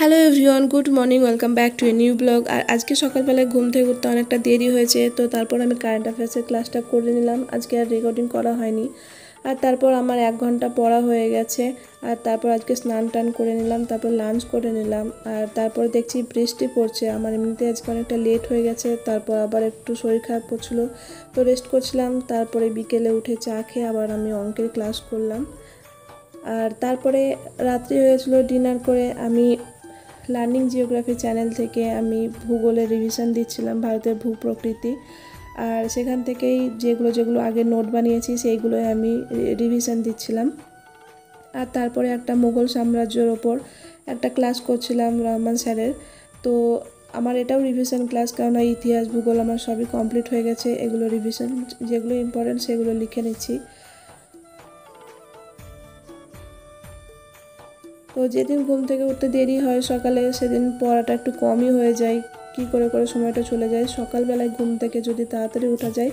Hello everyone, good morning, welcome back to a new blog. আর আজকে সকালবেলায় ঘুম থেকে উঠতে অনেকটা দেরি হয়েছে, তো তারপর আমি কারেন্ট অ্যাফেয়ার্সের ক্লাসটা করে নিলাম। আজকে আর রেকর্ডিং করা হয়নি। আর তারপর আমার 1 ঘন্টা পড়া হয়ে গেছে। আর তারপর আজকে স্নান টান করে নিলাম, তারপর লাঞ্চ করে নিলাম। আর তারপর দেখছি বৃষ্টি পড়ছে। আমার এমনিতে আজকে অনেকটা লেট হয়ে গেছে। তারপর আবার একটু শরীর খারাপ করছিলো, তো রেস্ট করছিলাম। তারপরে বিকেলে উঠে চা খেয়ে আবার আমি অঙ্কের ক্লাস করলাম। আর তারপরে রাত্রি হয়েছিল, ডিনার করে আমি লার্নিং জিওগ্রাফি চ্যানেল থেকে আমি ভূগোলের রিভিশন দিচ্ছিলাম, ভারতের ভূপ্রকৃতি। আর সেখান থেকেই যেগুলো আগে নোট বানিয়েছি সেইগুলোই আমি রিভিশন দিচ্ছিলাম। আর তারপরে একটা মুঘল সাম্রাজ্যের ওপর একটা ক্লাস করছিলাম রহমান স্যারের। তো আমার এটাও রিভিশন ক্লাস, কারণ ইতিহাস ভূগোল আমার সবই কমপ্লিট হয়ে গেছে। এগুলো রিভিশন, যেগুলো ইম্পর্টেন্ট সেগুলো লিখে নিচ্ছি। তো যেদিন ঘুম থেকে উঠতে দেরি হয় সকালে, সেদিন পড়াটা একটু কমই হয়ে যায়। কি করে সময়টা চলে যায়। সকালবেলায় ঘুম থেকে যদি তাড়াতাড়ি ওঠা যায়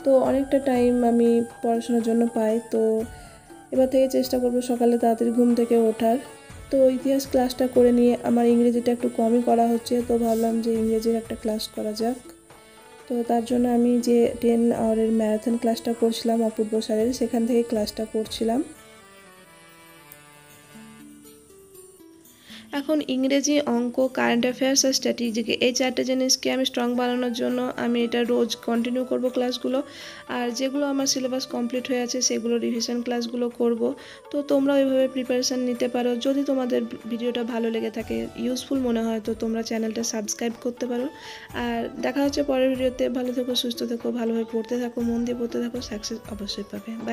তো অনেকটা টাইম আমি পড়াশোনার জন্য পাই। তো এবার থেকে চেষ্টা করব সকালে তাড়াতাড়ি ঘুম থেকে ওঠার। তো ইতিহাস ক্লাসটা করে নিয়ে আমার ইংরেজিটা একটু কমই করা হচ্ছে, তো ভাবলাম যে ইংরেজির একটা ক্লাস করা যাক। তো তার জন্য আমি যে 10 আওয়ারের ম্যারাথন ক্লাসটা করছিলাম অপূর্ব স্যারের, সেখান থেকে ক্লাসটা করছিলাম। এখন ইংরেজি, অঙ্ক, কারেন্ট অ্যাফেয়ার্স আর স্ট্র্যাটেজিকে, এই 4টে জিনিসকে আমি স্ট্রং বানানোর জন্য আমি এটা রোজ কন্টিনিউ করব ক্লাসগুলো। আর যেগুলো আমার সিলেবাস কমপ্লিট হয়ে আছে সেগুলো রিভিশন ক্লাসগুলো করব। তো তোমরা ওইভাবে প্রিপারেশান নিতে পারো। যদি তোমাদের ভিডিওটা ভালো লেগে থাকে, ইউজফুল মনে হয়, তো তোমরা চ্যানেলটা সাবস্ক্রাইব করতে পারো। আর দেখা হচ্ছে পরের ভিডিওতে। ভালো থেকো, সুস্থ থেকো, ভালোভাবে পড়তে থাকো, মন দিয়ে পড়তে থাকো, সাকসেস অবশ্যই পাবে। বাই।